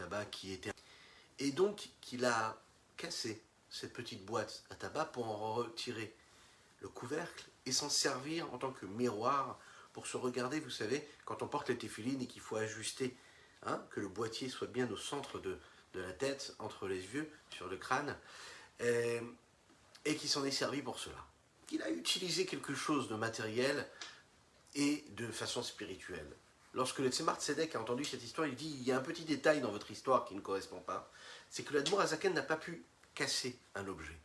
tabac qui était... Et donc qu'il a cassé cette petite boîte à tabac pour en retirer le couvercle et s'en servir en tant que miroir pour se regarder, vous savez, quand on porte les téphilines et qu'il faut ajuster, hein, que le boîtier soit bien au centre de la tête, entre les yeux, sur le crâne, et qui s'en est servi pour cela. Il a utilisé quelque chose de matériel et de façon spirituelle. Lorsque le Tzemar Tzedek a entendu cette histoire, il dit « Il y a un petit détail dans votre histoire qui ne correspond pas, c'est que l'Admour Hazaken n'a pas pu casser un objet. »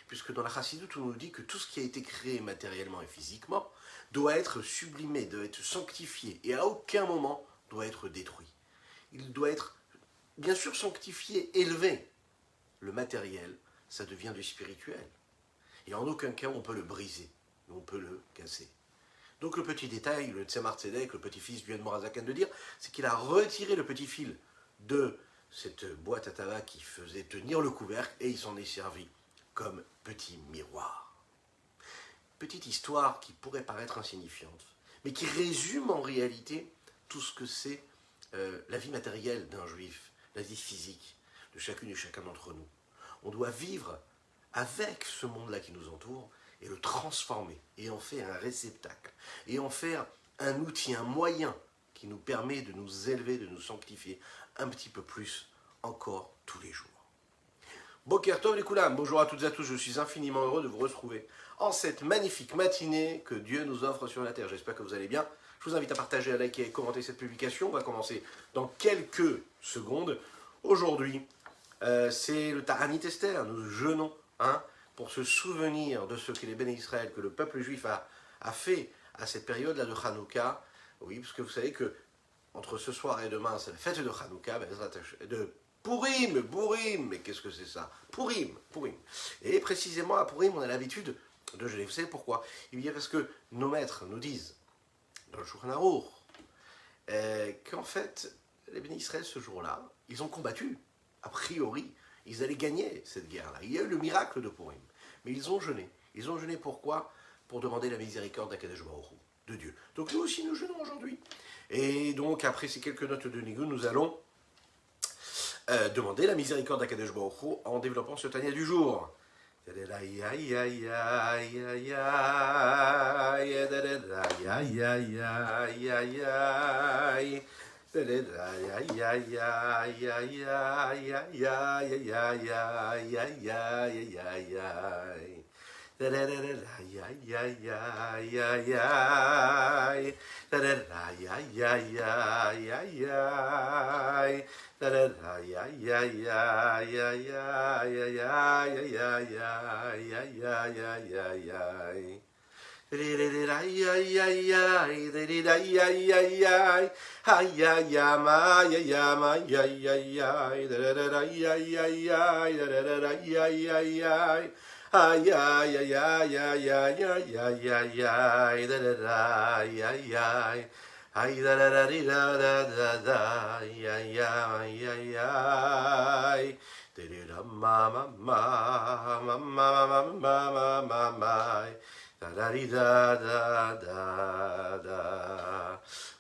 Puisque dans la Chassidoute, on nous dit que tout ce qui a été créé matériellement et physiquement doit être sublimé, doit être sanctifié, et à aucun moment doit être détruit. Il doit être, bien sûr, sanctifié, élevé. Le matériel, ça devient du spirituel. Et en aucun cas, on peut le briser, on peut le casser. Donc le petit détail, le Tzemar Tzedek, le petit-fils du Admor Hazaken de dire, c'est qu'il a retiré le petit fil de cette boîte à tabac qui faisait tenir le couvercle, et il s'en est servi comme petit miroir. Petite histoire qui pourrait paraître insignifiante, mais qui résume en réalité tout ce que c'est la vie matérielle d'un juif, la vie physique de chacune et chacun d'entre nous. On doit vivre avec ce monde-là qui nous entoure et le transformer, et en faire un réceptacle, et en faire un outil, un moyen qui nous permet de nous élever, de nous sanctifier un petit peu plus encore tous les jours. Boker Tov les Koulam, bonjour à toutes et à tous, je suis infiniment heureux de vous retrouver en cette magnifique matinée que Dieu nous offre sur la terre. J'espère que vous allez bien. Je vous invite à partager, à liker et commenter cette publication. On va commencer dans quelques secondes. Aujourd'hui, c'est le Ta'anit Esther. Nous jeûnons pour se souvenir de ce que les béné Israël, que le peuple juif a fait à cette période-là de Hanouka. Oui, parce que vous savez que entre ce soir et demain, c'est la fête de Hanouka, de Purim, mais qu'est-ce que c'est ça? Purim. Et précisément à Purim, on a l'habitude de jeûner. Vous savez pourquoi? Eh bien parce que nos maîtres nous disent, dans le Shulchan Aruch, qu'en fait, les béné Israël, ce jour-là, ils ont combattu. A priori, ils allaient gagner cette guerre-là. Il y a eu le miracle de Purim. Mais ils ont jeûné. Ils ont jeûné pourquoi? Pour demander la miséricorde d'Akadosh Baruch Hu, de Dieu. Donc nous aussi, nous jeûnons aujourd'hui. Et donc, après ces quelques notes de Nigun, nous allons demander la miséricorde d'Akadosh Baruch Hu en développant ce Tanya du jour.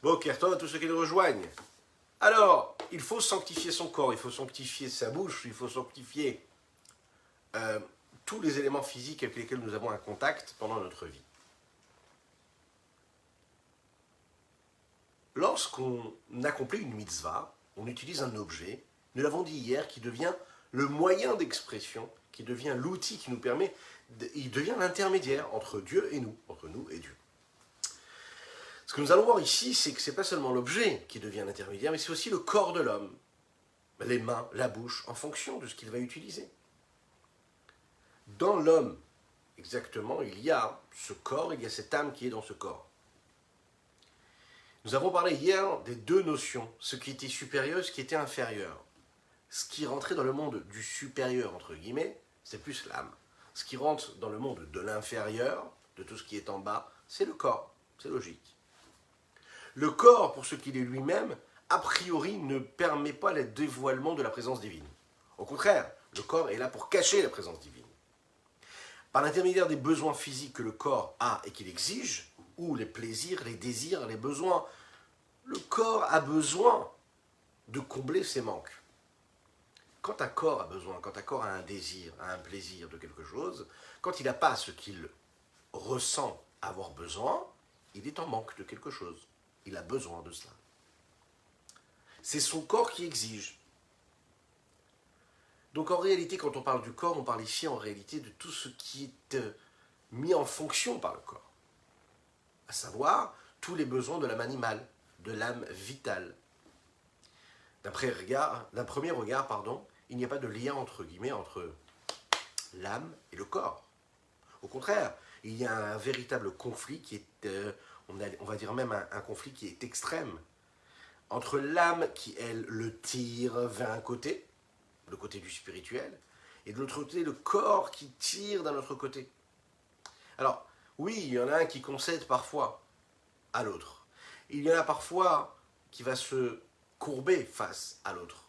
Boker Tov à tous ceux qui nous rejoignent. Alors, il faut sanctifier son corps, il faut sanctifier sa bouche, il faut sanctifier tous les éléments physiques avec lesquels nous avons un contact pendant notre vie. Lorsqu'on accomplit une mitzvah, on utilise un objet, nous l'avons dit hier, qui devient le moyen d'expression, qui devient l'outil qui nous permet, il devient l'intermédiaire entre Dieu et nous, entre nous et Dieu. Ce que nous allons voir ici, c'est que ce n'est pas seulement l'objet qui devient l'intermédiaire, mais c'est aussi le corps de l'homme, les mains, la bouche, en fonction de ce qu'il va utiliser. Dans l'homme, exactement, il y a ce corps, il y a cette âme qui est dans ce corps. Nous avons parlé hier des deux notions, ce qui était supérieur et ce qui était inférieur. Ce qui rentrait dans le monde du supérieur, entre guillemets, c'est plus l'âme. Ce qui rentre dans le monde de l'inférieur, de tout ce qui est en bas, c'est le corps, c'est logique. Le corps, pour ce qu'il est lui-même, a priori ne permet pas le dévoilement de la présence divine. Au contraire, le corps est là pour cacher la présence divine. Par l'intermédiaire des besoins physiques que le corps a et qu'il exige, ou les plaisirs, les désirs, les besoins, le corps a besoin de combler ses manques. quand un corps a besoin, quand un corps a un désir, a un plaisir de quelque chose, quand il n'a pas ce qu'il ressent avoir besoin, il est en manque de quelque chose. Il a besoin de cela. C'est son corps qui exige. Donc en réalité, quand on parle du corps, on parle ici en réalité de tout ce qui est mis en fonction par le corps. À savoir, tous les besoins de l'âme animale, de l'âme vitale. D'un premier regard, il n'y a pas de lien entre guillemets entre l'âme et le corps. Au contraire, il y a un véritable conflit qui est, on va dire même un conflit qui est extrême, entre l'âme qui, elle, le tire vers un côté, le côté du spirituel, et de l'autre côté, le corps qui tire d'un autre côté. Alors, oui, il y en a un qui concède parfois à l'autre. Il y en a parfois qui va se courber face à l'autre.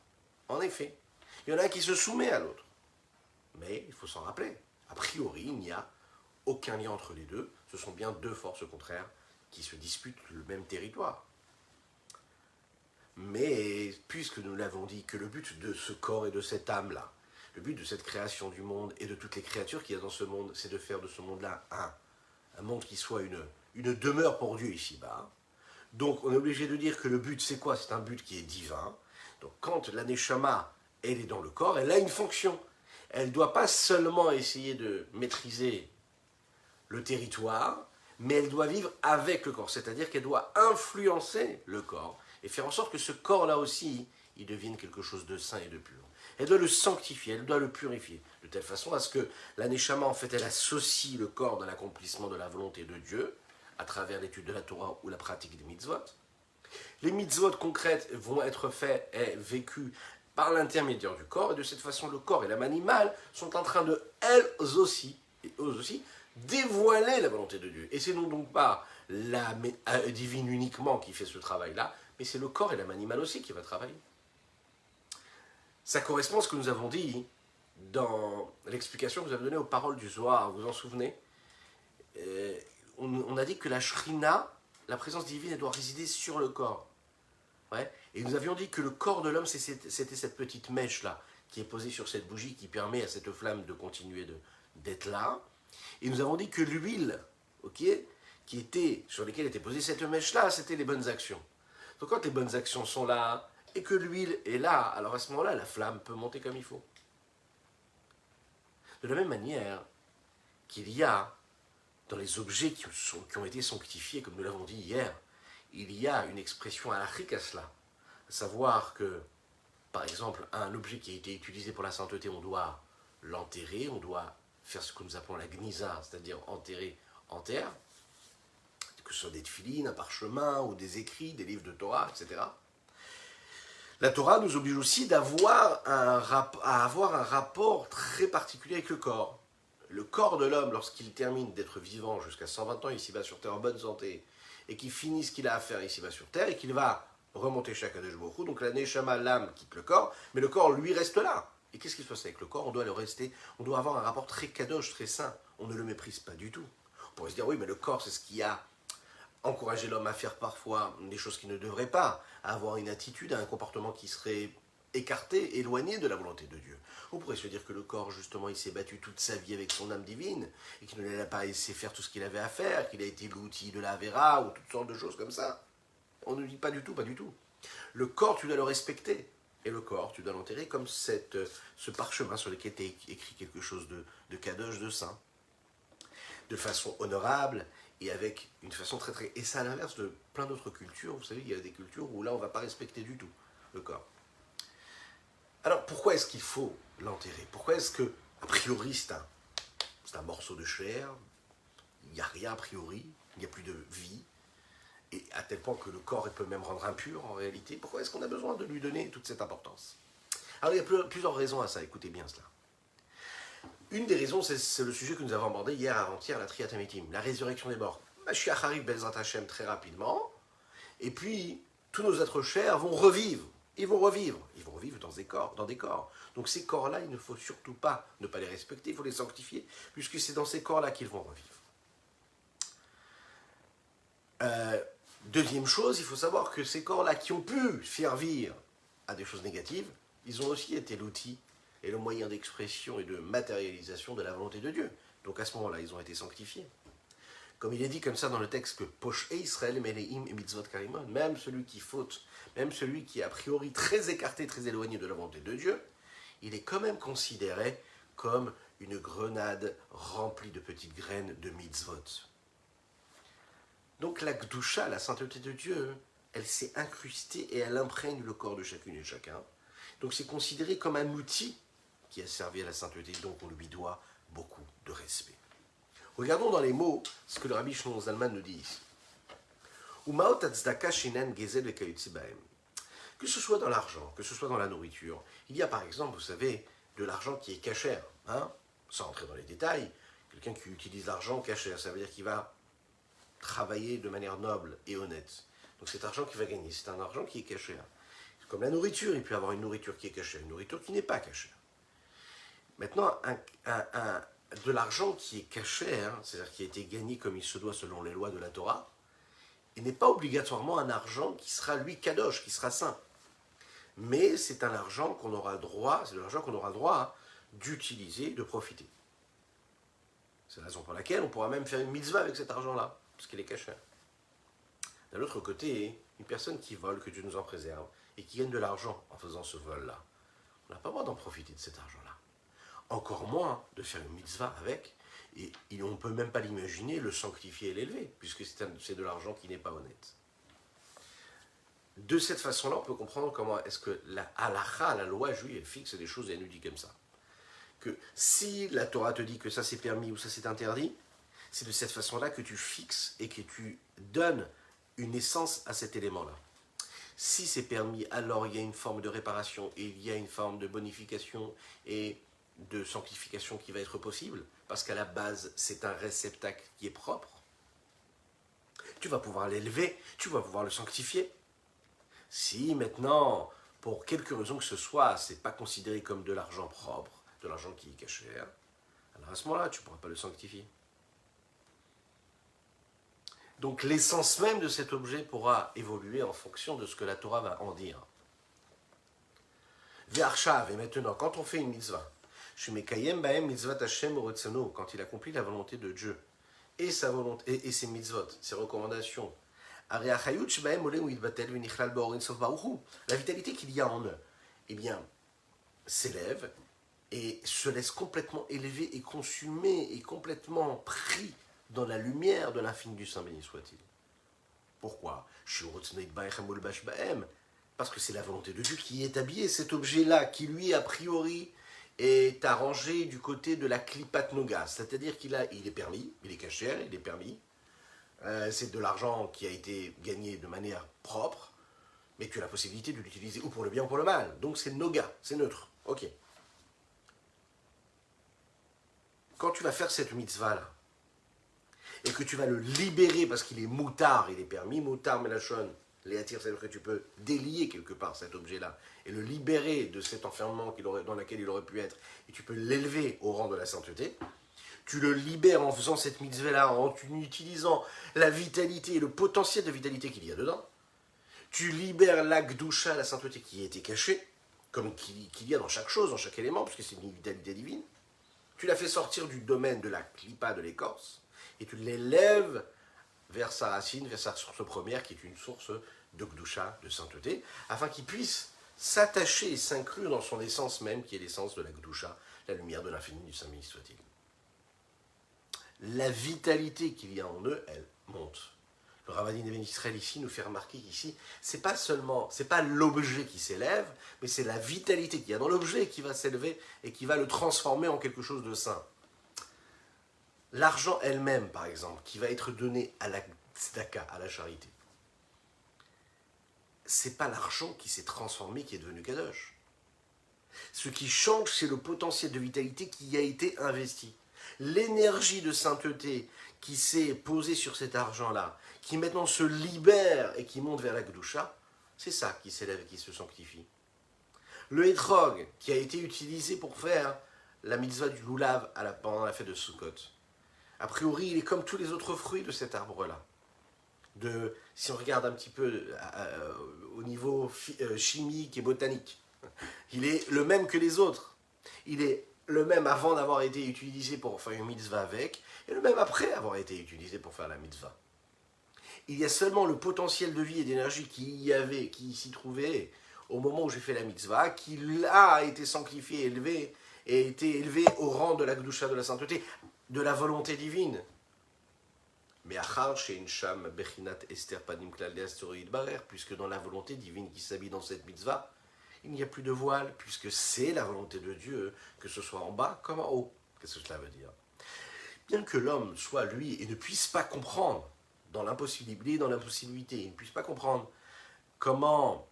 En effet, il y en a un qui se soumet à l'autre. Mais il faut s'en rappeler. A priori, il n'y a aucun lien entre les deux. Ce sont bien deux forces contraires qui se disputent le même territoire. Mais puisque nous l'avons dit que le but de ce corps et de cette âme-là, le but de cette création du monde et de toutes les créatures qu'il y a dans ce monde, c'est de faire de ce monde-là un monde qui soit une demeure pour Dieu ici-bas. Donc on est obligé de dire que le but c'est quoi? C'est un but qui est divin. Donc quand la Neshama, elle est dans le corps, elle a une fonction. Elle ne doit pas seulement essayer de maîtriser le territoire, mais elle doit vivre avec le corps. C'est-à-dire qu'elle doit influencer le corps et faire en sorte que ce corps-là aussi, il devienne quelque chose de saint et de pur. Elle doit le sanctifier, elle doit le purifier, de telle façon à ce que la Neshama, en fait, elle associe le corps dans l'accomplissement de la volonté de Dieu, à travers l'étude de la Torah ou la pratique des mitzvot. Les mitzvot concrètes vont être faites et vécues par l'intermédiaire du corps, et de cette façon, le corps et l'âme animale sont en train de, eux aussi, dévoiler la volonté de Dieu. Et c'est donc pas l'âme divine uniquement qui fait ce travail-là, mais c'est le corps et l'âme animale aussi qui va travailler. Ça correspond à ce que nous avons dit dans l'explication que vous avez donnée aux paroles du Zohar. Vous vous en souvenez? On a dit que la Shrina, la présence divine, elle doit résider sur le corps. Ouais. Et nous avions dit que le corps de l'homme, c'était cette petite mèche-là, qui est posée sur cette bougie, qui permet à cette flamme de continuer d'être là. Et nous avons dit que l'huile, sur laquelle était posée cette mèche-là, c'était les bonnes actions. Donc quand les bonnes actions sont là, et que l'huile est là, alors à ce moment-là, la flamme peut monter comme il faut. De la même manière qu'il y a dans les objets qui ont été sanctifiés, comme nous l'avons dit hier, il y a une expression halachique à cela. À savoir que, par exemple, un objet qui a été utilisé pour la sainteté, on doit l'enterrer, on doit faire ce que nous appelons la gnisa, c'est-à-dire enterrer en terre, que ce soit des tefilines, un parchemin, ou des écrits, des livres de Torah, etc. La Torah nous oblige aussi à avoir un rapport très particulier avec le corps. Le corps de l'homme, lorsqu'il termine d'être vivant jusqu'à 120 ans ici-bas sur Terre en bonne santé, et qu'il finit ce qu'il a à faire ici-bas sur Terre, et qu'il va remonter chez Akadosh Baruch Hu, donc la Neshama, l'âme, quitte le corps, mais le corps, lui, reste là. Et qu'est-ce qui se passe avec le corps? On doit avoir un rapport très kadosh, très sain. On ne le méprise pas du tout. On pourrait se dire, oui, mais le corps, c'est ce qui a encouragé l'homme à faire parfois des choses qu'il ne devrait pas, à avoir une attitude, un comportement qui serait écarté, éloigné de la volonté de Dieu. On pourrait se dire que le corps, justement, il s'est battu toute sa vie avec son âme divine, et qu'il ne l'a pas laissé faire tout ce qu'il avait à faire, qu'il a été l'outil de la Vera, ou toutes sortes de choses comme ça. On ne dit pas du tout, pas du tout. Le corps, tu dois le respecter. Et le corps, tu dois l'enterrer comme ce parchemin sur lequel est écrit quelque chose de kadosh, de saint. De façon honorable, et avec une façon très très... Et c'est à l'inverse de plein d'autres cultures. Vous savez, il y a des cultures où là, on ne va pas respecter du tout le corps. Alors, pourquoi est-ce qu'il faut l'enterrer? Pourquoi est-ce que, a priori, c'est un morceau de chair, il n'y a rien a priori, il n'y a plus de vie, et à tel point que le corps peut même rendre impur en réalité? Pourquoi est-ce qu'on a besoin de lui donner toute cette importance? Alors, il y a plusieurs raisons à ça, écoutez bien cela. Une des raisons, c'est le sujet que nous avons abordé hier avant-hier, la Triat Hametim, la résurrection des morts. Mashiach arrive Bezrat Hashem très rapidement, et puis tous nos êtres chers vont revivre. Ils vont revivre dans des corps. Donc ces corps-là, il ne faut surtout pas ne pas les respecter, il faut les sanctifier, puisque c'est dans ces corps-là qu'ils vont revivre. Deuxième chose, il faut savoir que ces corps-là qui ont pu servir à des choses négatives, ils ont aussi été l'outil et le moyen d'expression et de matérialisation de la volonté de Dieu. Donc à ce moment-là, ils ont été sanctifiés. Comme il est dit comme ça dans le texte que Poshé Israël Meleim et Mitzvot Karimon, même celui qui faute, même celui qui est a priori très écarté, très éloigné de la volonté de Dieu, il est quand même considéré comme une grenade remplie de petites graines de mitzvot. Donc la Gdusha, la sainteté de Dieu, elle s'est incrustée et elle imprègne le corps de chacune et de chacun. Donc c'est considéré comme un outil qui a servi à la sainteté, donc on lui doit beaucoup de respect. Regardons dans les mots ce que le Rabbi Shlomo Zalman nous dit ici. Que ce soit dans l'argent, que ce soit dans la nourriture, il y a par exemple, vous savez, de l'argent qui est cachère, hein, sans entrer dans les détails, quelqu'un qui utilise l'argent cachère, ça veut dire qu'il va travailler de manière noble et honnête. Donc cet argent qu'il va gagner, c'est un argent qui est cachère. Comme la nourriture, il peut y avoir une nourriture qui est cachère, une nourriture qui n'est pas cachère. Maintenant, de l'argent qui est cachère, c'est-à-dire qui a été gagné comme il se doit selon les lois de la Torah, il n'est pas obligatoirement un argent qui sera lui kadosh, qui sera saint. Mais c'est un argent qu'on aura le droit, c'est de l'argent qu'on aura le droit d'utiliser, de profiter. C'est la raison pour laquelle on pourra même faire une mitzvah avec cet argent-là, parce qu'il est caché. D'un autre côté, une personne qui vole, que Dieu nous en préserve, et qui gagne de l'argent en faisant ce vol-là, on n'a pas le droit d'en profiter de cet argent-là. Encore moins de faire une mitzvah avec, et on ne peut même pas l'imaginer, le sanctifier et l'élever, puisque c'est de l'argent qui n'est pas honnête. De cette façon-là, on peut comprendre comment est-ce que la halakha, la loi juive, elle fixe des choses et elle nous dit comme ça. Que si la Torah te dit que ça c'est permis ou ça c'est interdit, c'est de cette façon-là que tu fixes et que tu donnes une essence à cet élément-là. Si c'est permis, alors il y a une forme de réparation et il y a une forme de bonification et de sanctification qui va être possible, parce qu'à la base, c'est un réceptacle qui est propre. Tu vas pouvoir l'élever, tu vas pouvoir le sanctifier. Si maintenant, pour quelque raison que ce soit, c'est pas considéré comme de l'argent propre, de l'argent qui est caché, alors à ce moment-là, tu ne pourras pas le sanctifier. Donc l'essence même de cet objet pourra évoluer en fonction de ce que la Torah va en dire. Ve'arshav, et maintenant, quand on fait une mitzvah, Shumekayem ba'em mitzvat Hashem uretzano, quand il accomplit la volonté de Dieu, et sa volonté, et ses mitzvot, ses recommandations, la vitalité qu'il y a en eux, eh bien, s'élève et se laisse complètement élever et consumer et complètement pris dans la lumière de l'infini du Saint béni soit-il. Pourquoi? Parce que c'est la volonté de Dieu qui est habillée, cet objet-là, qui lui, a priori, est arrangé du côté de la klipat noga, c'est-à-dire il est permis, il est caché, il est permis. C'est de l'argent qui a été gagné de manière propre, mais tu as la possibilité de l'utiliser ou pour le bien ou pour le mal. Donc c'est noga, c'est neutre. Ok. Quand tu vas faire cette mitzvah-là, et que tu vas le libérer parce qu'il est moutard, il est permis, moutard melachon, les attire, c'est-à-dire que tu peux délier quelque part cet objet-là, et le libérer de cet enfermement dans lequel il aurait pu être, et tu peux l'élever au rang de la sainteté, tu le libères en faisant cette mitzvah-là, en utilisant la vitalité et le potentiel de vitalité qu'il y a dedans. Tu libères la gdusha, la sainteté qui a été cachée, comme qu'il y a dans chaque chose, dans chaque élément, parce que c'est une vitalité divine. Tu la fais sortir du domaine de la clipa, de l'écorce, et tu l'élèves vers sa racine, vers sa source première, qui est une source de gdusha, de sainteté, afin qu'il puisse s'attacher et s'inclure dans son essence même, qui est l'essence de la gdusha, la lumière de l'infini du Saint béni soit-il. La vitalité qu'il y a en eux, elle monte. Le Ravadin Eben Israël ici nous fait remarquer qu'ici, c'est pas l'objet qui s'élève, mais c'est la vitalité qu'il y a dans l'objet qui va s'élever et qui va le transformer en quelque chose de saint. L'argent elle-même, par exemple, qui va être donné à la tzedaka, à la charité, c'est pas l'argent qui s'est transformé qui est devenu kadosh. Ce qui change, c'est le potentiel de vitalité qui a été investi. L'énergie de sainteté qui s'est posée sur cet argent-là, qui maintenant se libère et qui monte vers la Gdusha, c'est ça qui s'élève et qui se sanctifie. Le hétrog, qui a été utilisé pour faire la mitzvah du loulav pendant la fête de Sukkot, a priori, il est comme tous les autres fruits de cet arbre-là. Si on regarde un petit peu au niveau chimique et botanique, Il est le même que les autres. Il est le même avant d'avoir été utilisé pour faire une mitzvah avec, et le même après avoir été utilisé pour faire la mitzvah. Il y a seulement le potentiel de vie et d'énergie qui s'y trouvait au moment où j'ai fait la mitzvah, qui a été sanctifié, élevé, et été élevé au rang de la Gdusha, de la sainteté, de la volonté divine. Mais achar she'en sham bechinat ester panim klal de'asteroïd barer, puisque dans la volonté divine qui s'habille dans cette mitzvah, il n'y a plus de voile, puisque c'est la volonté de Dieu, que ce soit en bas comme en haut. Qu'est-ce que cela veut dire? Bien que l'homme soit lui et ne puisse pas comprendre, dans l'impossibilité, il ne puisse pas comprendre comment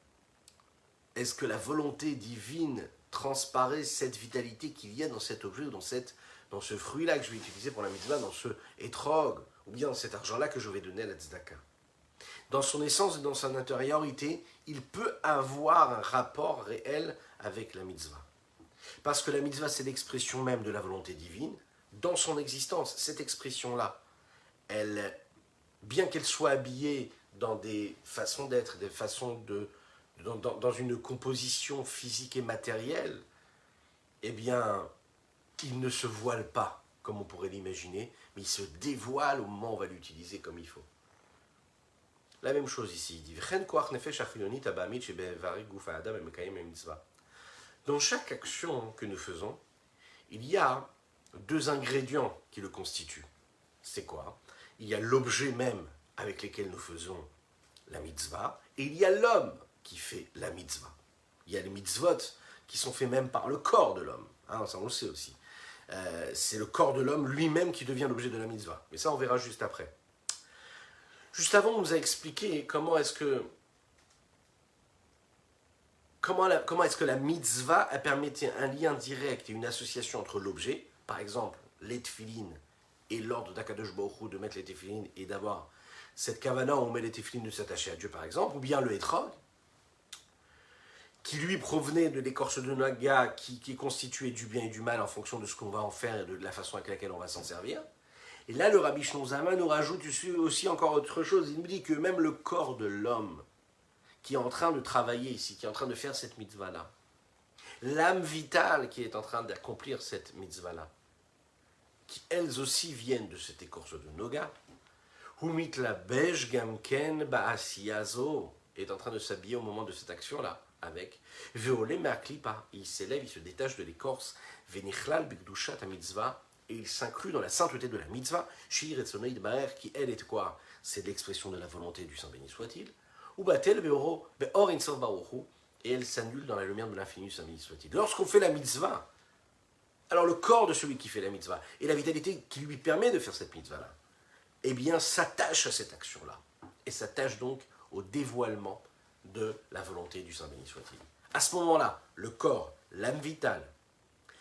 est-ce que la volonté divine transparaît cette vitalité qu'il y a dans cet objet, ou dans ce fruit-là que je vais utiliser pour la mitzvah, dans ce étrog, ou bien dans cet argent-là que je vais donner à la tzedaka. Dans son essence et dans son intériorité, il peut avoir un rapport réel avec la mitzvah. Parce que la mitzvah, c'est l'expression même de la volonté divine. Dans son existence, cette expression-là, bien qu'elle soit habillée dans des façons d'être, des façons dans une composition physique et matérielle, eh bien, il ne se voile pas, comme on pourrait l'imaginer, mais il se dévoile au moment où on va l'utiliser comme il faut. La même chose ici, il dit dans chaque action que nous faisons, il y a deux ingrédients qui le constituent. C'est quoi? Il y a l'objet même avec lequel nous faisons la mitzvah, et il y a l'homme qui fait la mitzvah. Il y a les mitzvot qui sont faits même par le corps de l'homme. Ça on le sait aussi. C'est le corps de l'homme lui-même qui devient l'objet de la mitzvah. Mais ça on verra juste après. Juste avant, on nous a expliqué comment est-ce que la mitzvah a permis un lien direct et une association entre l'objet, par exemple les tefilines et l'ordre d'Akadosh Baruch Hu de mettre les tefilines et d'avoir cette kavana où on met les tefilines de s'attacher à Dieu par exemple, ou bien le etrog, qui lui provenait de l'écorce de naga qui est constituée du bien et du mal en fonction de ce qu'on va en faire et de la façon avec laquelle on va s'en servir. Et là, le Rabbi Shlomo Zalman nous rajoute aussi encore autre chose. Il nous dit que même le corps de l'homme qui est en train de travailler ici, qui est en train de faire cette mitzvah-là, l'âme vitale qui est en train d'accomplir cette mitzvah-là, qui elles aussi viennent de cette écorce de noga, Humit la beige gamken baasiyazo, est en train de s'habiller au moment de cette action-là, avec Veolé me'aklipa, il s'élève, il se détache de l'écorce, Venichlal bigdushat mitzvah, et il s'inclut dans la sainteté de la mitzvah, Shir et Sonoïd Baer, qui elle est quoi? C'est l'expression de la volonté du Saint béni soit-il, ou Batel Beor Insof Baruchu, et elle s'annule dans la lumière de l'infini du Saint béni soit-il. Lorsqu'on fait la mitzvah, alors le corps de celui qui fait la mitzvah, et la vitalité qui lui permet de faire cette mitzvah-là, eh bien s'attache à cette action-là, et s'attache donc au dévoilement de la volonté du Saint béni soit-il. À ce moment-là, le corps, l'âme vitale,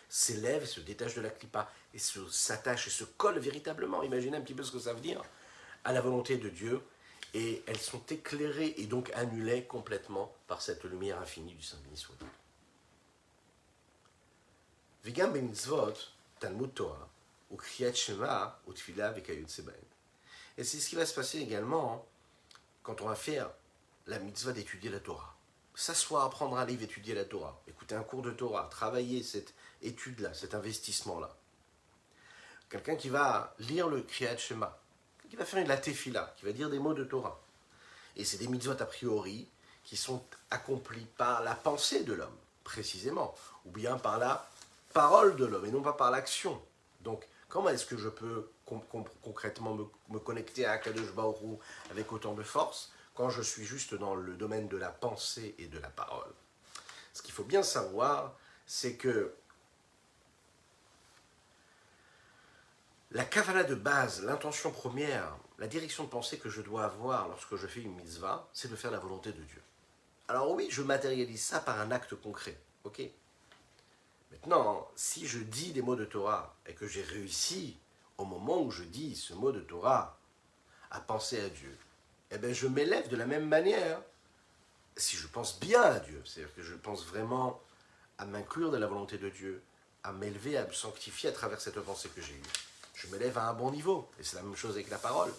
s'élève et se détache de la clipa et s'attache et se colle véritablement, imaginez un petit peu ce que ça veut dire, à la volonté de Dieu, et elles sont éclairées et donc annulées complètement par cette lumière infinie du Saint béni soit-il. Vigam bemitzvot, Talmud Torah, ou Kriyat Shema, ou Tfila vekayotze bahem. Et c'est ce qui va se passer également quand on va faire la mitzvah d'étudier la Torah. S'asseoir, prendre un livre, étudier la Torah, écouter un cours de Torah, travailler cette étude-là, cet investissement-là. Quelqu'un qui va lire le Kriyat Shema, qui va faire une tefila, qui va dire des mots de Torah. Et c'est des mitzvot a priori qui sont accomplis par la pensée de l'homme, précisément, ou bien par la parole de l'homme, et non pas par l'action. Donc, comment est-ce que je peux concrètement me connecter à Akadosh Baruch Hu avec autant de force quand je suis juste dans le domaine de la pensée et de la parole? Ce qu'il faut bien savoir, c'est que la kavala de base, l'intention première, la direction de pensée que je dois avoir lorsque je fais une mitzvah, c'est de faire la volonté de Dieu. Alors oui, je matérialise ça par un acte concret, ok? Maintenant, si je dis des mots de Torah et que j'ai réussi au moment où je dis ce mot de Torah à penser à Dieu, eh bien je m'élève de la même manière si je pense bien à Dieu, c'est-à-dire que je pense vraiment à m'inclure de la volonté de Dieu, à m'élever, à me sanctifier à travers cette pensée que j'ai eue. Je m'élève à un bon niveau, et c'est la même chose avec la parole.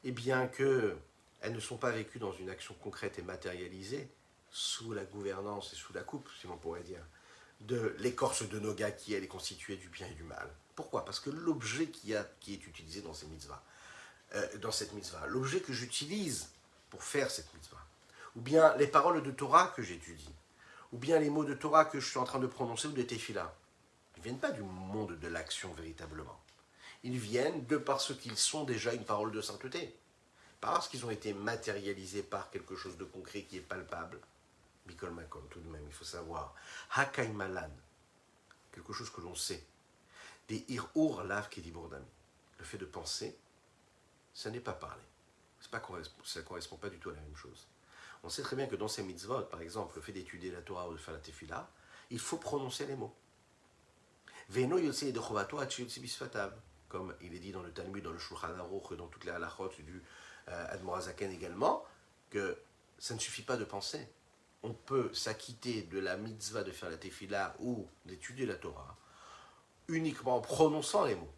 Et bien que elles ne sont pas vécues dans une action concrète et matérialisée, sous la gouvernance et sous la coupe, si l'on pourrait dire, de l'écorce de Noga qui, elle, est constituée du bien et du mal. Pourquoi? Parce que l'objet qui est utilisé dans ces mitzvahs, dans cette mitzvah, l'objet que j'utilise pour faire cette mitzvah, ou bien les paroles de Torah que j'étudie, ou bien les mots de Torah que je suis en train de prononcer ou de tefila, ils ne viennent pas du monde de l'action véritablement. Ils viennent de parce qu'ils sont déjà une parole de sainteté, parce qu'ils ont été matérialisés par quelque chose de concret qui est palpable. Mikol Makom, tout de même, il faut savoir. Hakai Malan, quelque chose que l'on sait. Des Ir-Ur Lav Kediburdami. Le fait de penser, ça n'est pas parler. Ça ne correspond pas du tout à la même chose. On sait très bien que dans ces mitzvot, par exemple, le fait d'étudier la Torah ou de faire la tefila, il faut prononcer les mots. Veno Yotse de Chovato Hachi Bisfatav, comme il est dit dans le Talmud, dans le Shulchan Aruch, dans toutes les halachot du Admorazaken également, que ça ne suffit pas de penser. On peut s'acquitter de la mitzvah de faire la tefila ou d'étudier la Torah uniquement en prononçant les mots.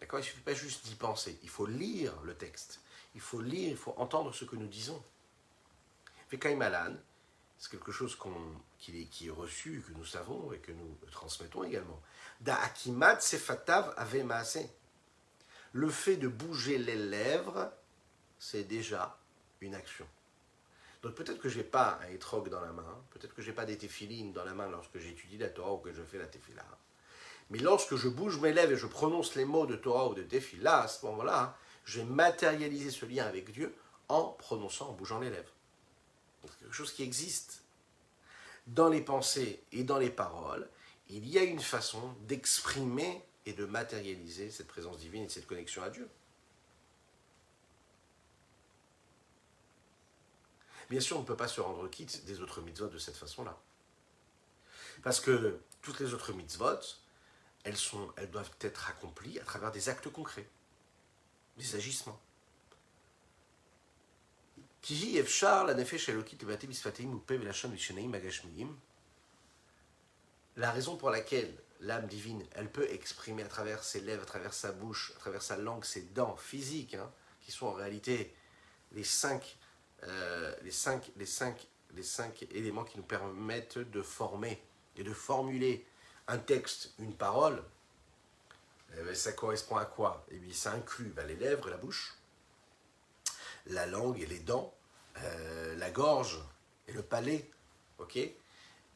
D'accord? Il ne suffit pas juste d'y penser. Il faut lire le texte. Il faut lire, il faut entendre ce que nous disons. Vekai Malan, c'est quelque chose qui est reçu, que nous savons et que nous transmettons également. Da'akimat sefatav ave maase. Le fait de bouger les lèvres, c'est déjà une action. Donc peut-être que je n'ai pas un étrog dans la main, peut-être que je n'ai pas des téphilines dans la main lorsque j'étudie la Torah ou que je fais la tefila. Mais lorsque je bouge mes lèvres et je prononce les mots de Torah ou de tefila, à ce moment-là, j'ai matérialisé ce lien avec Dieu en prononçant, en bougeant les lèvres. Donc c'est quelque chose qui existe. Dans les pensées et dans les paroles, il y a une façon d'exprimer et de matérialiser cette présence divine et cette connexion à Dieu. Bien sûr, on ne peut pas se rendre quitte des autres mitzvot de cette façon-là. Parce que toutes les autres mitzvot, elles doivent être accomplies à travers des actes concrets, des agissements. La raison pour laquelle l'âme divine, elle peut exprimer à travers ses lèvres, à travers sa bouche, à travers sa langue, ses dents physiques, qui sont en réalité les cinq éléments qui nous permettent de former et de formuler un texte, une parole, ça correspond à quoi? Eh bien, ça inclut les lèvres et la bouche, la langue et les dents, la gorge et le palais, ok?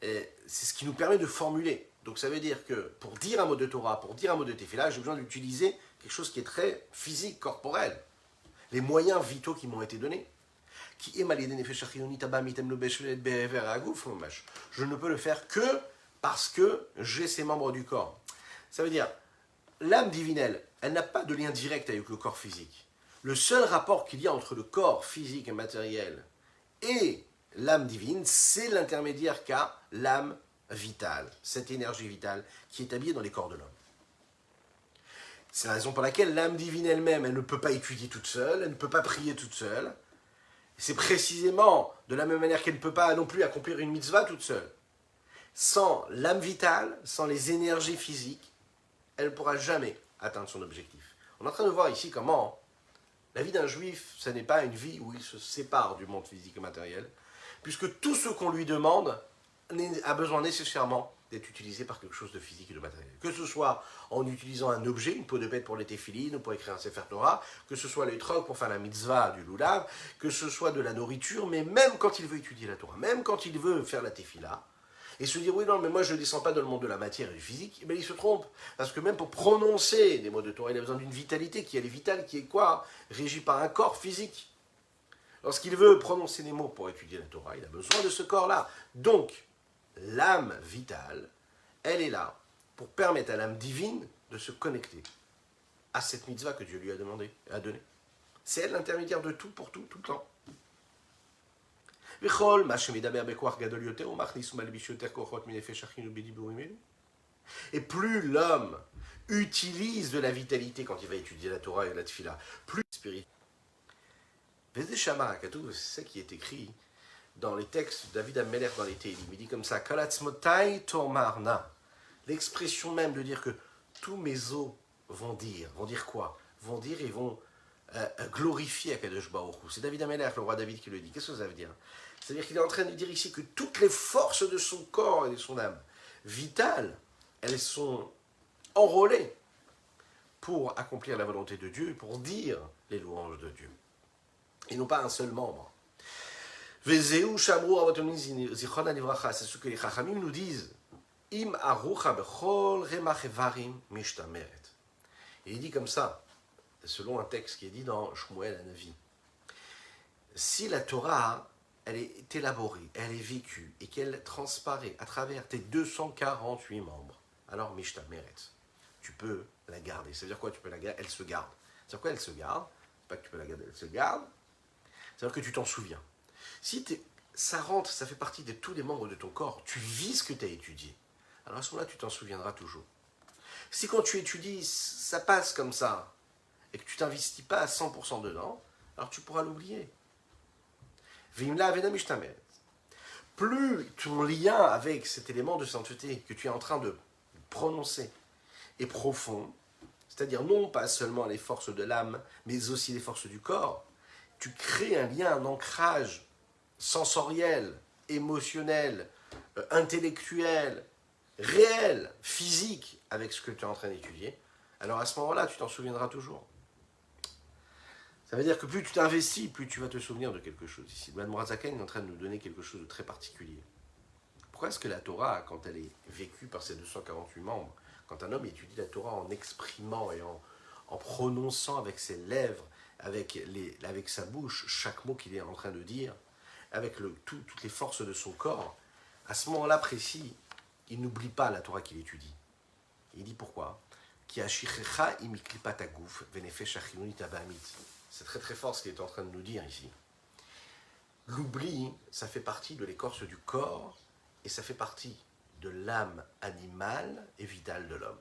C'est ce qui nous permet de formuler. Donc ça veut dire que pour dire un mot de Torah, pour dire un mot de Tefillah, j'ai besoin d'utiliser quelque chose qui est très physique, corporel. Les moyens vitaux qui m'ont été donnés. Je ne peux le faire que parce que j'ai ces membres du corps. Ça veut dire, l'âme divine, elle n'a pas de lien direct avec le corps physique. Le seul rapport qu'il y a entre le corps physique et matériel et l'âme divine, c'est l'intermédiaire qu'a l'âme vitale, cette énergie vitale qui est habillée dans les corps de l'homme. C'est la raison pour laquelle l'âme divine elle-même, elle ne peut pas étudier toute seule, elle ne peut pas prier toute seule. C'est précisément de la même manière qu'elle ne peut pas non plus accomplir une mitzvah toute seule. Sans l'âme vitale, sans les énergies physiques, elle ne pourra jamais atteindre son objectif. On est en train de voir ici comment la vie d'un juif, ce n'est pas une vie où il se sépare du monde physique et matériel, puisque tout ce qu'on lui demande a besoin nécessairement d'être utilisé par quelque chose de physique et de matériel. Que ce soit en utilisant un objet, une peau de bête pour les téphilines ou pour écrire un Sefer Torah, que ce soit les trocs pour faire la mitzvah du lulav, que ce soit de la nourriture, mais même quand il veut étudier la Torah, même quand il veut faire la tefila, et se dire, oui, non, mais moi je ne descends pas dans le monde de la matière et du physique, il se trompe. Parce que même pour prononcer des mots de Torah, il a besoin d'une vitalité qui est vitale, qui est quoi? Régie par un corps physique. Lorsqu'il veut prononcer des mots pour étudier la Torah, il a besoin de ce corps-là. Donc, l'âme vitale, elle est là pour permettre à l'âme divine de se connecter à cette mitzvah que Dieu lui a donné. C'est elle l'intermédiaire de tout, pour tout, tout le temps. Et plus l'homme utilise de la vitalité quand il va étudier la Torah et la Tefila, plus spirituel. C'est ça qui est écrit dans les textes de David Ameler dans les Télim. Il dit comme ça, l'expression même de dire que tous mes os vont dire quoi? Vont dire et vont glorifier Akadosh Baruch Hu. C'est David Amelech, le roi David, qui le dit. Qu'est-ce que ça veut dire? C'est-à-dire qu'il est en train de dire ici que toutes les forces de son corps et de son âme vitale, elles sont enrôlées pour accomplir la volonté de Dieu, pour dire les louanges de Dieu. Et non pas un seul membre. Vezeu Shamru Avotonu Zichron Livracha, c'est ce que les Chachamim nous disent. Im Arucha Bechol Remach Evarim Mishtameret. Et il dit comme ça, selon un texte qui est dit dans Shmuel Hanavi. Si la Torah, elle est élaborée, elle est vécue, et qu'elle transparaît à travers tes 248 membres, alors Mishtameret, tu peux la garder. Ça veut dire quoi? Tu peux la garder? Elle se garde. C'est-à-dire quoi? Elle se garde. Pas que tu peux la garder, elle se garde. C'est-à-dire que tu t'en souviens. Si ça rentre, ça fait partie de tous les membres de ton corps, tu vis ce que tu as étudié. Alors à ce moment-là, tu t'en souviendras toujours. Si quand tu étudies, ça passe comme ça, et que tu ne t'investis pas à 100% dedans, alors tu pourras l'oublier. Plus ton lien avec cet élément de sainteté que tu es en train de prononcer est profond, c'est-à-dire non pas seulement les forces de l'âme, mais aussi les forces du corps, tu crées un lien, un ancrage sensoriel, émotionnel, intellectuel, réel, physique avec ce que tu es en train d'étudier, alors à ce moment-là, tu t'en souviendras toujours. Ça veut dire que plus tu t'investis, plus tu vas te souvenir de quelque chose. Ici, le Mourazaken est en train de nous donner quelque chose de très particulier. Pourquoi est-ce que la Torah, quand elle est vécue par ses 248 membres, quand un homme étudie la Torah en exprimant et en prononçant avec ses lèvres, avec sa bouche, chaque mot qu'il est en train de dire, avec toutes les forces de son corps, à ce moment-là précis, il n'oublie pas la Torah qu'il étudie. Il dit pourquoi? C'est très très fort ce qu'il est en train de nous dire ici. L'oubli, ça fait partie de l'écorce du corps et ça fait partie de l'âme animale et vitale de l'homme.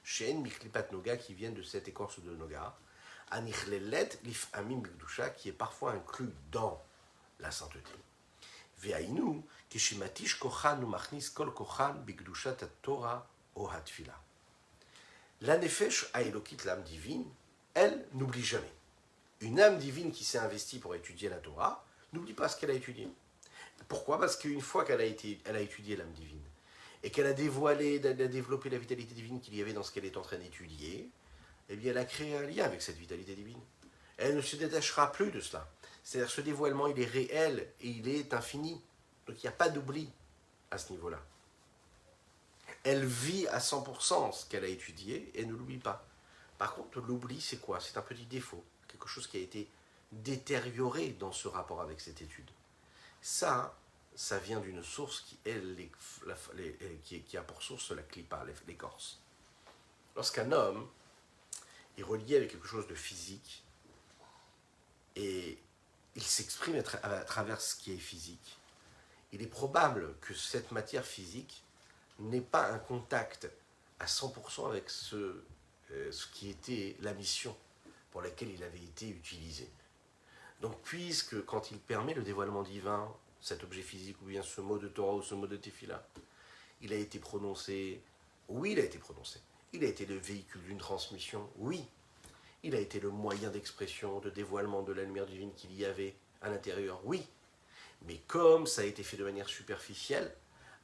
Shen miklipat noga qui viennent de cette écorce de noga, anichlelet lifamim bigdusha qui est parfois inclus dans la sainteté. Ve'ainu kishimatish kochan umachnis kol kochan bigdushat Torah o hatfila. La nefesh haelokit, l'âme divine, elle n'oublie jamais. Une âme divine qui s'est investie pour étudier la Torah n'oublie pas ce qu'elle a étudié. Pourquoi? Parce qu'une fois qu'elle a étudié l'âme divine et qu'elle a dévoilé, elle a développé la vitalité divine qu'il y avait dans ce qu'elle est en train d'étudier, eh bien elle a créé un lien avec cette vitalité divine. Elle ne se détachera plus de cela. C'est-à-dire ce dévoilement, il est réel et il est infini. Donc il n'y a pas d'oubli à ce niveau-là. Elle vit à 100% ce qu'elle a étudié et ne l'oublie pas. Par contre, l'oubli, c'est quoi? C'est un petit défaut, quelque chose qui a été détérioré dans ce rapport avec cette étude. Ça vient d'une source qui, elle, qui a pour source la clipa, l'écorce. Lorsqu'un homme est relié avec quelque chose de physique et il s'exprime à travers ce qui est physique, il est probable que cette matière physique n'ait pas un contact à 100% avec ce qui était la mission pour laquelle il avait été utilisé. Donc, puisque quand il permet le dévoilement divin, cet objet physique ou bien ce mot de Torah ou ce mot de Tefila, il a été prononcé, oui, il a été prononcé. Il a été le véhicule d'une transmission, oui. Il a été le moyen d'expression, de dévoilement de la lumière divine qu'il y avait à l'intérieur, oui. Mais comme ça a été fait de manière superficielle,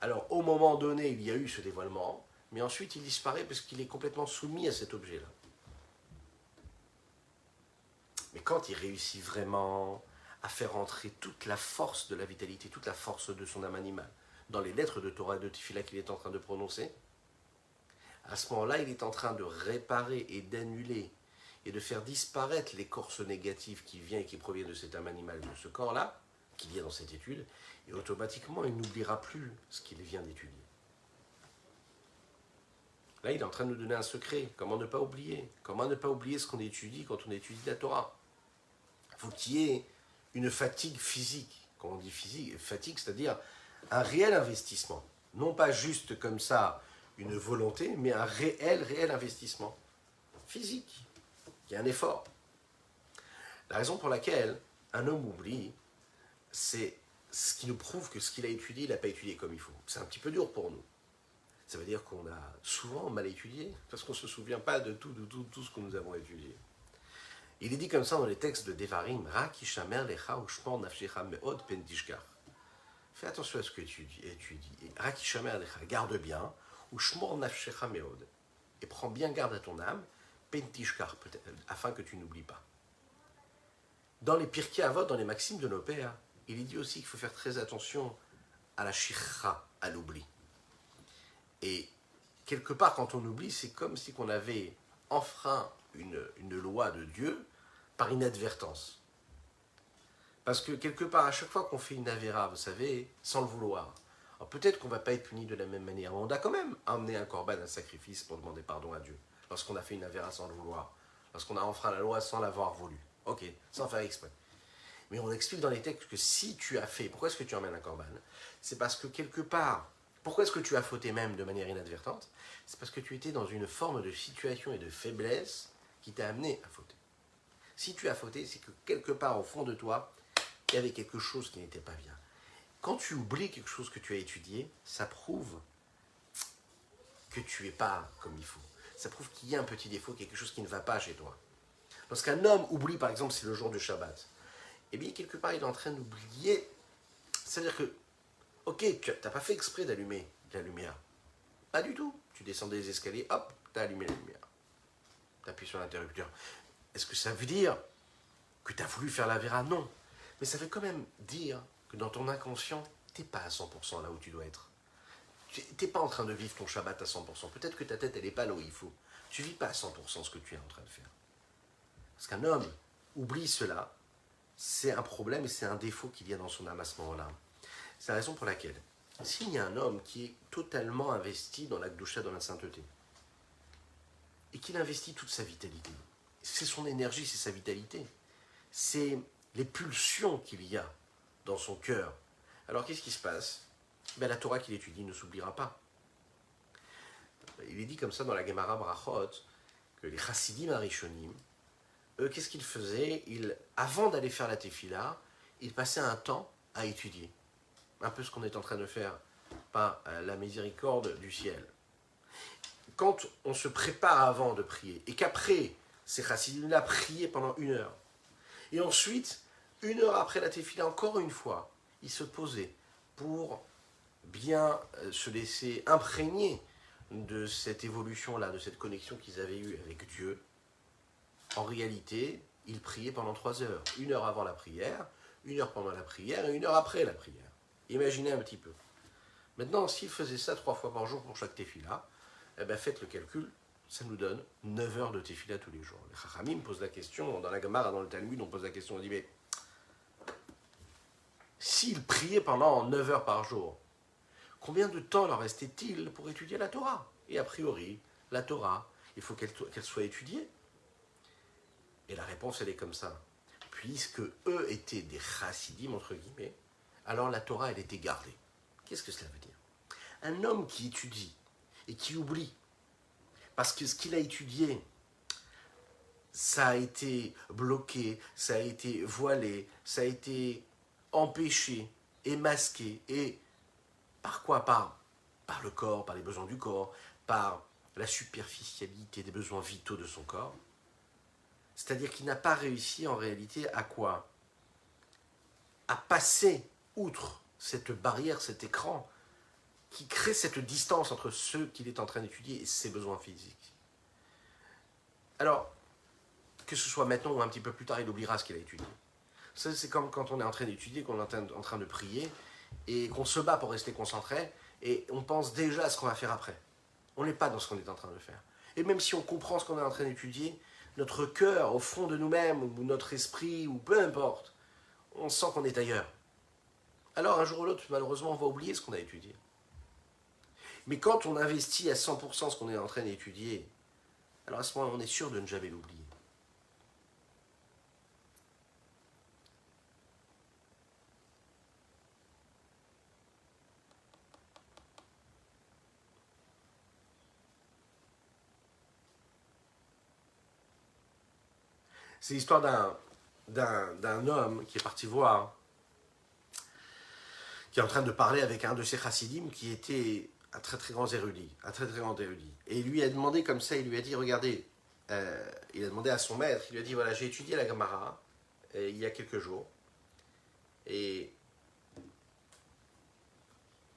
alors au moment donné, il y a eu ce dévoilement, mais ensuite il disparaît parce qu'il est complètement soumis à cet objet-là. Mais quand il réussit vraiment à faire entrer toute la force de la vitalité, toute la force de son âme animale, dans les lettres de Torah et de Tefila qu'il est en train de prononcer, à ce moment-là, il est en train de réparer et d'annuler et de faire disparaître l'écorce négative qui vient et qui provient de cette âme animale, de ce corps-là, qu'il y a dans cette étude, et automatiquement, il n'oubliera plus ce qu'il vient d'étudier. Là, il est en train de nous donner un secret. Comment ne pas oublier? Comment ne pas oublier ce qu'on étudie quand on étudie la Torah? Il faut qu'il y ait une fatigue physique. Quand on dit physique, fatigue, c'est-à-dire un réel investissement. Non pas juste comme ça une volonté, mais un réel investissement physique. Il y a un effort. La raison pour laquelle un homme oublie, c'est ce qui nous prouve que ce qu'il a étudié, il n'a pas étudié comme il faut. C'est un petit peu dur pour nous. Ça veut dire qu'on a souvent mal étudié, parce qu'on ne se souvient pas de tout ce que nous avons étudié. Il est dit comme ça dans les textes de Devarim, Ra ki shamer lecha ushmor nafshecha meod pen tishkach. Fais attention à ce que tu dis. Ra ki shamer lecha, garde bien, ushmor nafshecha meod. Et prends bien garde à ton âme, pen tishkach, afin que tu n'oublies pas. Dans les Pirkei Avot, dans les maximes de nos pères, il est dit aussi qu'il faut faire très attention à la shichra, à l'oubli. Et quelque part, quand on oublie, c'est comme si on avait enfreint une loi de Dieu par inadvertance. Parce que quelque part, à chaque fois qu'on fait une avéra, vous savez, sans le vouloir, alors peut-être qu'on ne va pas être puni de la même manière, mais on a quand même amené un corban, un sacrifice pour demander pardon à Dieu, lorsqu'on a fait une avéra sans le vouloir, lorsqu'on a enfreint la loi sans l'avoir voulu. Ok, sans faire exprès. Mais on explique dans les textes que si tu as fait, pourquoi est-ce que tu emmènes un corban? C'est parce que quelque part, pourquoi est-ce que tu as fauté même de manière inadvertante? C'est parce que tu étais dans une forme de situation et de faiblesse qui t'a amené à fauter. Si tu as fauté, c'est que quelque part au fond de toi, il y avait quelque chose qui n'était pas bien. Quand tu oublies quelque chose que tu as étudié, ça prouve que tu n'es pas comme il faut. Ça prouve qu'il y a un petit défaut, quelque chose qui ne va pas chez toi. Lorsqu'un homme oublie, par exemple, c'est le jour du Shabbat, eh bien, quelque part, il est en train d'oublier. C'est-à-dire que, ok, tu n'as pas fait exprès d'allumer la lumière. Pas du tout. Tu descendais les escaliers, hop, tu as allumé la lumière. Tu appuies sur l'interrupteur. Est-ce que ça veut dire que tu as voulu faire la véra? Non. Mais ça veut quand même dire que dans ton inconscient, tu n'es pas à 100% là où tu dois être. Tu n'es pas en train de vivre ton Shabbat à 100%. Peut-être que ta tête, elle n'est pas là où il faut. Tu ne vis pas à 100% ce que tu es en train de faire. Parce qu'un homme oublie cela, c'est un problème et c'est un défaut qu'il y a dans son âme à ce moment-là. C'est la raison pour laquelle, s'il y a un homme qui est totalement investi dans la Kedusha, dans la sainteté, et qu'il investit toute sa vitalité, c'est son énergie, c'est sa vitalité, c'est les pulsions qu'il y a dans son cœur. Alors qu'est-ce qui se passe? La Torah qu'il étudie ne s'oubliera pas. Il est dit comme ça dans la Gemara Brachot que les Chassidim Arishonim, eux, qu'est-ce qu'ils faisaient? Avant d'aller faire la tefila, ils passaient un temps à étudier. Un peu ce qu'on est en train de faire par la miséricorde du ciel. Quand on se prépare avant de prier, et qu'après, ces chassidim-là priaient pendant 1 heure, et ensuite, 1 heure après la tefila, encore une fois, ils se posaient pour bien se laisser imprégner de cette évolution-là, de cette connexion qu'ils avaient eue avec Dieu. En réalité, ils priaient pendant 3 heures. 1 heure avant la prière, 1 heure pendant la prière et 1 heure après la prière. Imaginez un petit peu. Maintenant, s'ils faisaient ça 3 fois par jour pour chaque tefila, eh bien faites le calcul, ça nous donne 9 heures de tefila tous les jours. Les Chachamim posent la question, dans la Gemara, dans le Talmud, on pose la question, on dit, mais s'ils priaient pendant 9 heures par jour, combien de temps leur restait-il pour étudier la Torah? Et a priori, la Torah, il faut qu'elle soit étudiée. Et la réponse, elle est comme ça. Puisque eux étaient des chassidim, entre guillemets, alors la Torah, elle était gardée. Qu'est-ce que cela veut dire? Un homme qui étudie et qui oublie, parce que ce qu'il a étudié, ça a été bloqué, ça a été voilé, ça a été empêché et masqué. Et par quoi? Par le corps, par les besoins du corps, par la superficialité des besoins vitaux de son corps. C'est-à-dire qu'il n'a pas réussi en réalité à quoi? À passer outre cette barrière, cet écran, qui crée cette distance entre ce qu'il est en train d'étudier et ses besoins physiques. Alors, que ce soit maintenant ou un petit peu plus tard, il oubliera ce qu'il a étudié. Ça, c'est comme quand on est en train d'étudier, qu'on est en train de prier, et qu'on se bat pour rester concentré, et on pense déjà à ce qu'on va faire après. On n'est pas dans ce qu'on est en train de faire. Et même si on comprend ce qu'on est en train d'étudier, notre cœur, au fond de nous-mêmes, ou notre esprit, ou peu importe, on sent qu'on est ailleurs. Alors, un jour ou l'autre, malheureusement, on va oublier ce qu'on a étudié. Mais quand on investit à 100% ce qu'on est en train d'étudier, alors à ce moment-là, on est sûr de ne jamais l'oublier. C'est l'histoire d'un homme qui est parti voir, qui est en train de parler avec un de ses chassidim qui était un très très grand érudit, Et il lui a demandé comme ça, il lui a dit, regardez, il a demandé à son maître, il lui a dit, voilà, j'ai étudié la Gemara il y a quelques jours, et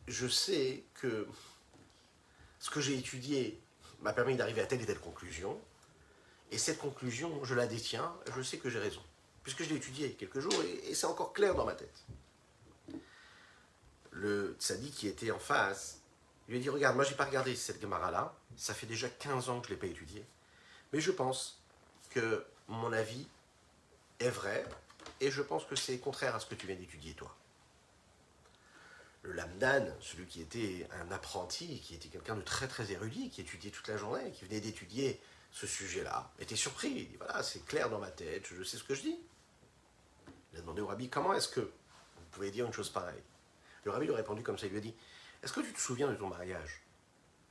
je sais que ce que j'ai étudié m'a permis d'arriver à telle et telle conclusion, et cette conclusion, je la détiens, je sais que j'ai raison, puisque je l'ai étudié il y a quelques jours, et c'est encore clair dans ma tête. Le tzaddik qui était en face, il lui a dit, regarde, moi j'ai pas regardé cette Gemara-là, ça fait déjà 15 ans que je ne l'ai pas étudiée, mais je pense que mon avis est vrai, et je pense que c'est contraire à ce que tu viens d'étudier toi. Le Lamdan, celui qui était un apprenti, qui était quelqu'un de très très érudit, qui étudiait toute la journée, qui venait d'étudier ce sujet-là, était surpris. Il dit, voilà, c'est clair dans ma tête, je sais ce que je dis. Il a demandé au rabbi, comment est-ce que vous pouvez dire une chose pareille? Le rabbi lui a répondu comme ça, il lui a dit, est-ce que tu te souviens de ton mariage?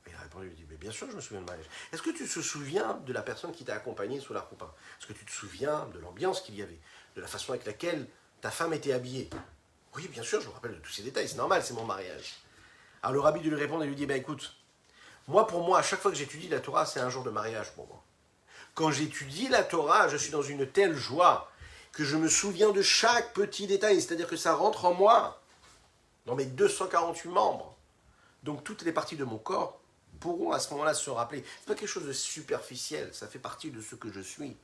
Il a répondu, il lui a dit, mais bien sûr je me souviens de mariage. Est-ce que tu te souviens de la personne qui t'a accompagné sous la roupa? Est-ce que tu te souviens de l'ambiance qu'il y avait, de la façon avec laquelle ta femme était habillée? Oui, bien sûr, je me rappelle de tous ces détails, c'est normal, c'est mon mariage. Alors le rabbi de lui répondre et lui dit, ben écoute, pour moi, à chaque fois que j'étudie la Torah, c'est un jour de mariage pour moi. Quand j'étudie la Torah, je suis dans une telle joie que je me souviens de chaque petit détail, c'est-à-dire que ça rentre en moi, dans mes 248 membres. Donc toutes les parties de mon corps pourront à ce moment-là se rappeler. C'est pas quelque chose de superficiel, ça fait partie de ce que je suis.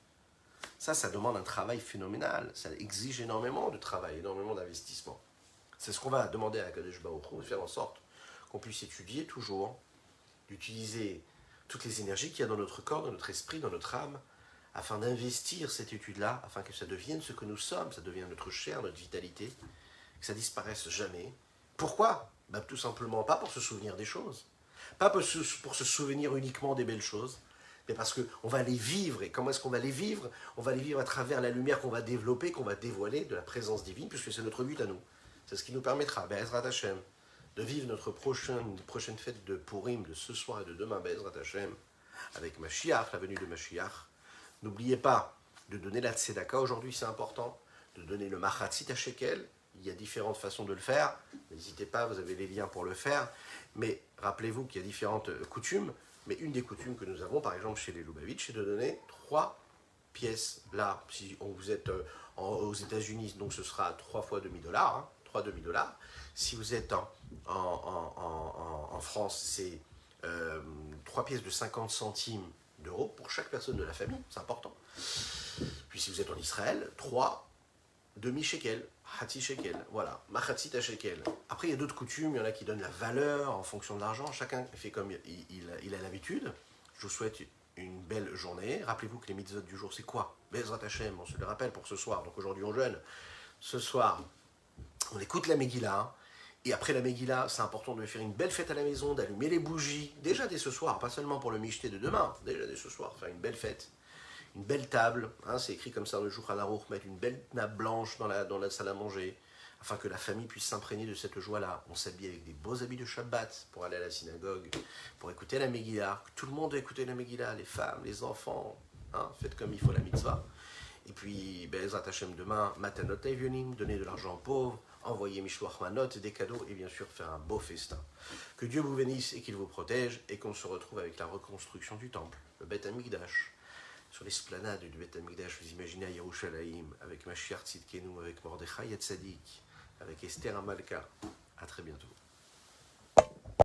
Ça demande un travail phénoménal, ça exige énormément de travail, énormément d'investissement. C'est ce qu'on va demander à Kadesh Baruch Hu, de faire en sorte qu'on puisse étudier toujours, d'utiliser toutes les énergies qu'il y a dans notre corps, dans notre esprit, dans notre âme, afin d'investir cette étude-là, afin que ça devienne ce que nous sommes, ça devienne notre chair, notre vitalité, que ça disparaisse jamais. Pourquoi? Tout simplement pas pour se souvenir des choses, pas pour se souvenir uniquement des belles choses, mais parce qu'on va les vivre. Et comment est-ce qu'on va les vivre? On va les vivre à travers la lumière qu'on va développer, qu'on va dévoiler de la présence divine, puisque c'est notre but à nous. C'est ce qui nous permettra, Be'ezrat Hashem, de vivre notre prochaine fête de Purim, de ce soir et de demain, Be'ezrat Hashem, avec Mashiach, la venue de Mashiach. N'oubliez pas de donner la tzedaka aujourd'hui, c'est important, de donner le machatzit à shekel. Il y a différentes façons de le faire. N'hésitez pas, vous avez les liens pour le faire. Mais rappelez-vous qu'il y a différentes coutumes. Mais une des coutumes que nous avons, par exemple, chez les Lubavitch, c'est de donner 3 pièces. Là, si vous êtes aux États-Unis, donc ce sera 3 fois $2,000, 3 $2,000. Si vous êtes en France, c'est 3 pièces de 50 centimes d'euros pour chaque personne de la famille, c'est important. Puis si vous êtes en Israël, 3 demi-shekel, hati shekel, voilà, machatzit à shekel. Après, il y a d'autres coutumes, il y en a qui donnent la valeur en fonction de l'argent, chacun fait comme il a l'habitude. Je vous souhaite une belle journée. Rappelez-vous que les mitzvot du jour, c'est quoi? Bezrat Hashem, on se le rappelle pour ce soir, donc aujourd'hui on jeûne. Ce soir, on écoute la Megillah, et après la Megillah, c'est important de faire une belle fête à la maison, d'allumer les bougies, déjà dès ce soir, pas seulement pour le Mishté de demain, déjà dès ce soir, faire une belle fête. Une belle table, c'est écrit comme ça dans le Shulchan Aruch, mettre une belle nappe blanche dans la salle à manger, afin que la famille puisse s'imprégner de cette joie-là. On s'habille avec des beaux habits de Shabbat pour aller à la synagogue, pour écouter la Megillah. Tout le monde doit écouter la Megillah, les femmes, les enfants, faites comme il faut la mitzvah. Et puis, Be'ezrat Hashem demain, Matanot Evionim, donner de l'argent aux pauvres, envoyer Mishloach Manot, des cadeaux, et bien sûr faire un beau festin. Que Dieu vous bénisse et qu'il vous protège, et qu'on se retrouve avec la reconstruction du temple, le Beth Amikdash. Sur l'esplanade du Beth Amikdash, vous imaginez à Yerushalayim, avec Mashiach Tzidkenu, avec Mordechai Tzadik, avec Esther Amalka. À très bientôt.